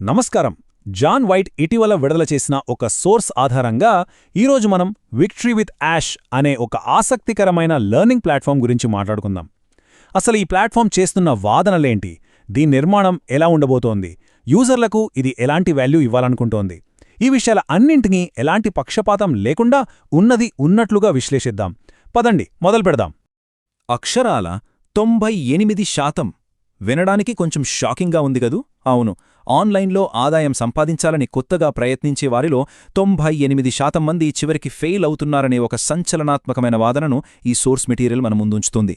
నమస్కారం. John white ఇటీవల విడుదల చేసిన ఒక సోర్స్ ఆధారంగా ఈరోజు మనం విక్టరీ విత్ యాష్ అనే ఒక ఆసక్తికరమైన లెర్నింగ్ ప్లాట్ఫామ్ గురించి మాట్లాడుకుందాం. అసలు ఈ ప్లాట్ఫామ్ చేస్తున్న వాదనలేంటి, దీని నిర్మాణం ఎలా ఉండబోతోంది, యూజర్లకు ఇది ఎలాంటి వాల్యూ ఇవ్వాలనుకుంటోంది, ఈ విషయాల అన్నింటినీ ఎలాంటి పక్షపాతం లేకుండా ఉన్నది ఉన్నట్లుగా విశ్లేషిద్దాం. పదండి మొదలుపెడదాం. అక్షరాల 98%. వినడానికి కొంచెం షాకింగ్గా ఉంది గదూ? అవును, ఆన్లైన్లో ఆదాయం సంపాదించాలని కొత్తగా ప్రయత్నించే వారిలో 98% మంది చివరికి ఫెయిల్ అవుతున్నారనే ఒక సంచలనాత్మకమైన వాదనను ఈ సోర్స్ మెటీరియల్ మన ముందుంచుతుంది.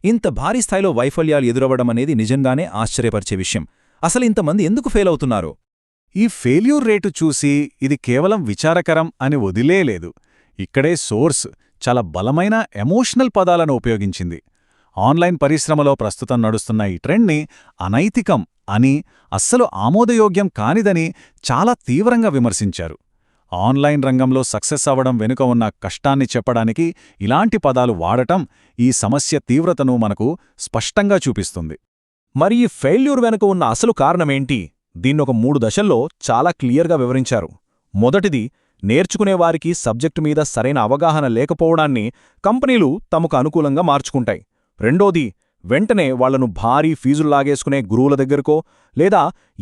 ఇంత భారీ స్థాయిలో వైఫల్యాలు ఎదురవ్వడం అనేది నిజంగానే ఆశ్చర్యపరిచే విషయం. అసలు ఇంతమంది ఎందుకు ఫెయిల్ అవుతున్నారు? ఈ ఫెయిల్యూర్ రేటు చూసి ఇది కేవలం విచారకరం అని వదిలేలేదు. ఇక్కడే సోర్స్ చాలా బలమైన ఎమోషనల్ పదాలను ఉపయోగించింది. ఆన్లైన్ పరిశ్రమలో ప్రస్తుతం నడుస్తున్న ఈ ట్రెండ్ని అనైతికం అని, అస్సలు ఆమోదయోగ్యం కానిదని చాలా తీవ్రంగా విమర్శించారు. ఆన్లైన్ రంగంలో సక్సెస్ అవ్వడం వెనుక ఉన్న కష్టాన్ని చెప్పడానికి ఇలాంటి పదాలు వాడటం ఈ సమస్య తీవ్రతను మనకు స్పష్టంగా చూపిస్తుంది. మరి ఈ ఫెయిల్యూర్ వెనుక ఉన్న అసలు కారణమేంటి? దీన్నొక 3 దశల్లో చాలా క్లియర్గా వివరించారు. మొదటిది, నేర్చుకునేవారికి సబ్జెక్టు మీద సరైన అవగాహన లేకపోవడాన్ని కంపెనీలు తమకు అనుకూలంగా మార్చుకుంటాయి. రెండోది, వెంటనే వాళ్లను భారీ ఫీజుల్లాగేసుకునే గురువుల దగ్గరకో లేదా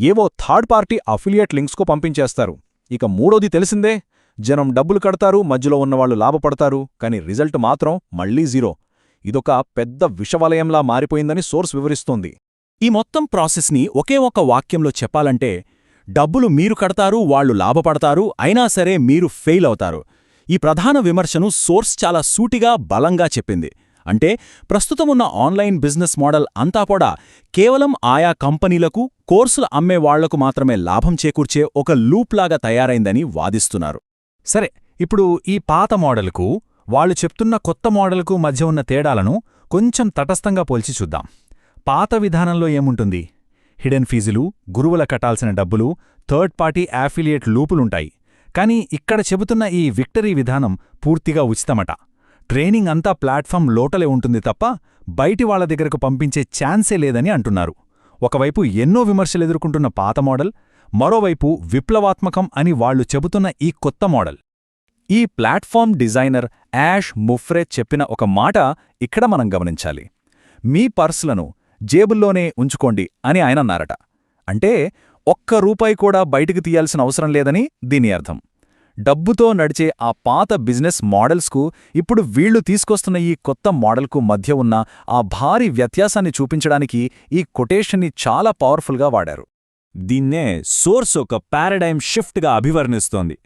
ఏవో థర్డ్ పార్టీ అఫిలియేట్ లింక్స్కో పంపించేస్తారు. ఇక మూడోది తెలిసిందే, జనం డబ్బులు కడతారు, మధ్యలో ఉన్నవాళ్లు లాభపడతారు, కాని రిజల్ట్ మాత్రం మళ్లీ జీరో. ఇదొక పెద్ద విషవలయంలా మారిపోయిందని సోర్స్ వివరిస్తోంది. ఈ మొత్తం ప్రాసెస్ని ఒకే ఒక వాక్యంలో చెప్పాలంటే, డబ్బులు మీరు కడతారు, వాళ్లు లాభపడతారు, అయినా సరే మీరు ఫెయిల్ అవుతారు. ఈ ప్రధాన విమర్శను సోర్స్ చాలా సూటిగా బలంగా చెప్పింది. అంటే ప్రస్తుతమున్న ఆన్లైన్ బిజినెస్ మోడల్ అంతా కూడా కేవలం ఆయా కంపెనీలకు, కోర్సులు అమ్మే వాళ్లకు మాత్రమే లాభం చేకూర్చే ఒక లూప్లాగా తయారైందని వాదిస్తున్నారు. సరే, ఇప్పుడు ఈ పాత మోడల్కు, వాళ్ళు చెప్తున్న కొత్త మోడల్కు మధ్య ఉన్న తేడాలను కొంచెం తటస్థంగా పోల్చి చూద్దాం. పాత విధానంలో ఏముంటుంది? హిడెన్ ఫీజులు, గురువుల కట్టాల్సిన డబ్బులు, థర్డ్ పార్టీ అఫిలియేట్ లూపులుంటాయి. కాని ఇక్కడ చెబుతున్న ఈ విక్టరీ విధానం పూర్తిగా ఉచితమట. ట్రైనింగ్ అంతా ప్లాట్ఫామ్ లోటలే ఉంటుంది తప్ప బయటి వాళ్ల దగ్గరకు పంపించే ఛాన్సే లేదని అంటున్నారు. ఒకవైపు ఎన్నో విమర్శలెదుర్కొంటున్న పాత మోడల్, మరోవైపు విప్లవాత్మకం అని వాళ్లు చెబుతున్న ఈ కొత్త మోడల్. ఈ ప్లాట్ఫామ్ డిజైనర్ యాష్ ముఫ్రే చెప్పిన ఒక మాట ఇక్కడ మనం గమనించాలి. మీ పర్సులను జేబుల్లోనే ఉంచుకోండి అని ఆయనన్నారట. అంటే ₹1 కూడా బయటికి తీయాల్సిన అవసరం లేదని దీని అర్థం. డబ్బుతో నడిచే ఆ పాత బిజినెస్ మోడల్స్కు ఇప్పుడు వీళ్లు తీసుకొస్తున్న ఈ కొత్త మోడల్కు మధ్య ఉన్న ఆ భారీ వ్యత్యాసాన్ని చూపించడానికి ఈ కొటేషన్ని చాలా పవర్ఫుల్గా వాడారు. దీన్నే సోర్స్ ఒక పారాడైమ్ షిఫ్ట్గా అభివర్ణిస్తోంది.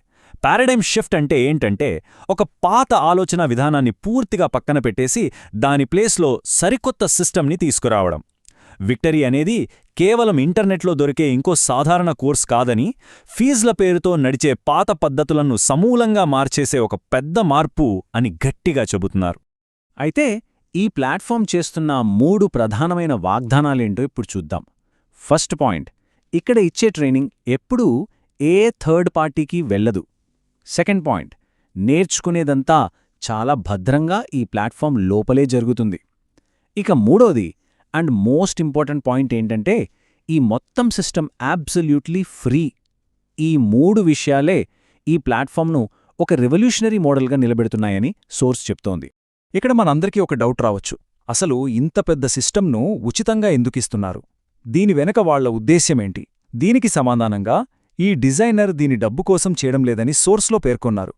పారాడైమ్ షిఫ్ట్ అంటే ఏంటంటే, ఒక పాత ఆలోచన విధానాన్ని పూర్తిగా పక్కన పెట్టేసి దాని ప్లేస్లో సరికొత్త సిస్టమ్ని తీసుకురావడం. విక్టరీ అనేది కేవలం ఇంటర్నెట్లో దొరికే ఇంకో సాధారణ కోర్స్ కాదని, ఫీజుల పేరుతో నడిచే పాత పద్ధతులను సమూలంగా మార్చేసే ఒక పెద్ద మార్పు అని గట్టిగా చెబుతున్నారు. అయితే ఈ ప్లాట్ఫామ్ చేస్తున్న 3 ప్రధానమైన వాగ్దానాలేంటో ఇప్పుడు చూద్దాం. ఫస్ట్ పాయింట్, ఇక్కడ ఇచ్చే ట్రైనింగ్ ఎప్పుడూ ఏ థర్డ్ పార్టీకి వెళ్లదు. సెకండ్ పాయింట్, నేర్చుకునేదంతా చాలా భద్రంగా ఈ ప్లాట్ఫామ్ లోపలే జరుగుతుంది. ఇక మూడోది అండ్ మోస్ట్ ఇంపార్టెంట్ పాయింట్ ఏంటంటే, ఈ మొత్తం సిస్టమ్ అబ్సల్యూట్లీ ఫ్రీ. ఈ 3 విషయాలే ఈ ప్లాట్ఫామ్ను ఒక రెవల్యూషనరీ మోడల్గా నిలబెడుతున్నాయని సోర్స్ చెప్తోంది. ఇక్కడ మనందరికీ ఒక డౌట్ రావచ్చు. అసలు ఇంత పెద్ద సిస్టమ్ను ఉచితంగా ఎందుకిస్తున్నారు? దీని వెనక వాళ్ల ఉద్దేశ్యమేంటి? దీనికి సమాధానంగా, ఈ డిజైనర్ దీని డబ్బు కోసం చేయడం లేదని సోర్స్లో పేర్కొన్నారు.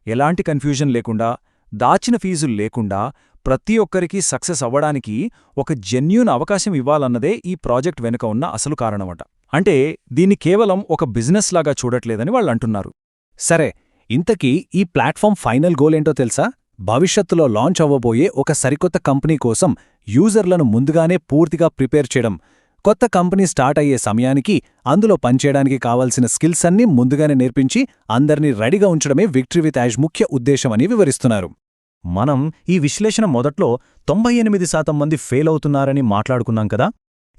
ఎలాంటి కన్ఫ్యూజన్ లేకుండా, దాచిన ఫీజులు లేకుండా ప్రతి ఒక్కరికీ సక్సెస్ అవ్వడానికి ఒక జెన్యూన్ అవకాశం ఇవ్వాలన్నదే ఈ ప్రాజెక్ట్ వెనుక ఉన్న అసలు కారణమట. అంటే దీన్ని కేవలం ఒక బిజినెస్ లాగా చూడట్లేదని వాళ్ళంటున్నారు. సరే, ఇంతకీ ఈ ప్లాట్ఫామ్ ఫైనల్ గోల్ ఏంటో తెలుసా? భవిష్యత్తులో లాంచ్ అవ్వబోయే ఒక సరికొత్త కంపెనీ కోసం యూజర్లను ముందుగానే పూర్తిగా ప్రిపేర్ చేయడం. కొత్త కంపెనీ స్టార్ట్ అయ్యే సమయానికి అందులో పనిచేయడానికి కావాల్సిన స్కిల్స్ అన్నీ ముందుగానే నేర్పించి అందర్నీ రెడీగా ఉంచడమే విక్టరీ విత్ యాష్ ముఖ్య ఉద్దేశమని వివరిస్తున్నారు. మనం ఈ విశ్లేషణ మొదట్లో 98% మంది ఫెయిల్ అవుతున్నారని మాట్లాడుకున్నాం కదా.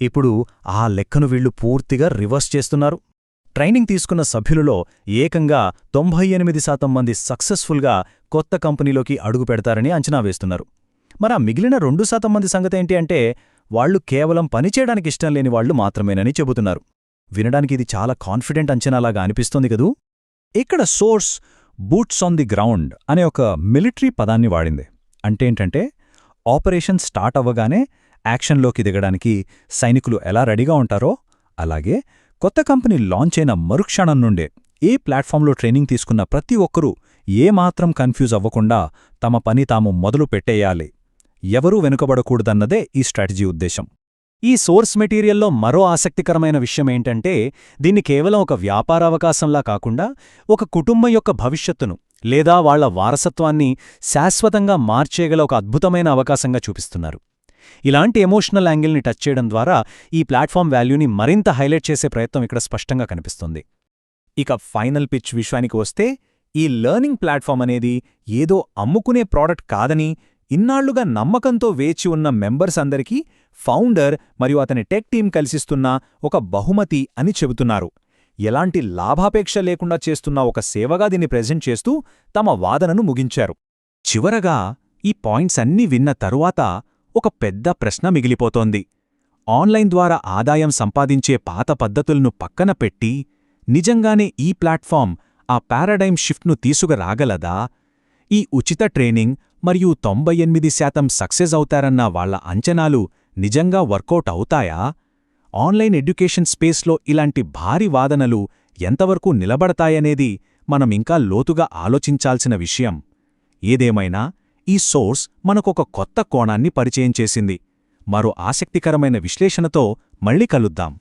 ఇప్పుడు ఆ లెక్కను వీళ్లు పూర్తిగా రివర్స్ చేస్తున్నారు. ట్రైనింగ్ తీసుకున్న సభ్యులలో ఏకంగా 98% మంది సక్సెస్ఫుల్గా కొత్త కంపెనీలోకి అడుగుపెడతారని అంచనా వేస్తున్నారు. మరి ఆ మిగిలిన 2% మంది సంగతేంటి అంటే, వాళ్లు కేవలం పనిచేయడానికిష్టం లేని వాళ్లు మాత్రమేనని చెబుతున్నారు. వినడానికి ఇది చాలా కాన్ఫిడెంట్ అంచనాలాగా అనిపిస్తోంది కదూ? ఇక్కడ source boots on the ground అనే ఒక మిలిటరీ పదాన్ని వాడింది. అంటేంటంటే ఆపరేషన్ స్టార్ట్ అవ్వగానే యాక్షన్లోకి దిగడానికి సైనికులు ఎలా రెడీగా ఉంటారో, అలాగే కొత్త కంపెనీ లాంచ్ అయిన మరుక్షణం నుండే ఏ ప్లాట్ఫామ్లో ట్రైనింగ్ తీసుకున్న ప్రతి ఒక్కరూ ఏమాత్రం కన్ఫ్యూజ్ అవ్వకుండా తమ పని తాము మొదలు పెట్టేయాలి. ఎవరూ వెనుకబడకూడదన్నదే ఈ స్ట్రాటజీ ఉద్దేశం. ఈ సోర్స్ మెటీరియల్లో మరో ఆసక్తికరమైన విషయమేంటంటే, దీన్ని కేవలం ఒక వ్యాపార అవకాశంలా కాకుండా ఒక కుటుంబం యొక్క భవిష్యత్తును లేదా వాళ్ల వారసత్వాన్ని శాశ్వతంగా మార్చేయగల ఒక అద్భుతమైన అవకాశంగా చూపిస్తున్నారు. ఇలాంటి ఎమోషనల్ యాంగిల్ని టచ్ చేయడం ద్వారా ఈ ప్లాట్ఫామ్ వాల్యూని మరింత హైలైట్ చేసే ప్రయత్నం ఇక్కడ స్పష్టంగా కనిపిస్తుంది. ఇక ఫైనల్ పిచ్ విషయానికి వస్తే, ఈ లెర్నింగ్ ప్లాట్ఫామ్ అనేది ఏదో అమ్ముకునే ప్రోడక్ట్ కాదని, ఇన్నాళ్లుగా నమ్మకంతో వేచి ఉన్న మెంబర్స్ అందరికీ ఫౌండర్ మరియు అతని టెక్ టీం కలిసిస్తున్న ఒక బహుమతి అని చెబుతున్నారు. ఎలాంటి లాభాపేక్ష లేకుండా చేస్తున్న ఒక సేవగా దీన్ని ప్రెజెంట్ చేస్తూ తమ వాదనను ముగించారు. చివరగా ఈ పాయింట్స్ అన్నీ విన్న తరువాత ఒక పెద్ద ప్రశ్న మిగిలిపోతోంది. ఆన్లైన్ ద్వారా ఆదాయం సంపాదించే పాత పద్ధతులను పక్కన పెట్టి నిజంగానే ఈ ప్లాట్ఫామ్ ఆ పారాడైమ్ షిఫ్ట్ను తీసుకురాగలదా? ఈ ఉచిత ట్రైనింగ్ మరియు 98% సక్సెస్ అవుతారన్న వాళ్ల అంచనాలు నిజంగా వర్కౌట్ అవుతాయా? ఆన్లైన్ ఎడ్యుకేషన్ స్పేస్లో ఇలాంటి భారీ వాదనలు ఎంతవరకు నిలబడతాయనేది మనమింకా లోతుగా ఆలోచించాల్సిన విషయం. ఏదేమైనా ఈ సోర్స్ మనకొక కొత్త కోణాన్ని పరిచయం చేసింది. మరో ఆసక్తికరమైన విశ్లేషణతో మళ్ళీ కలుద్దాం.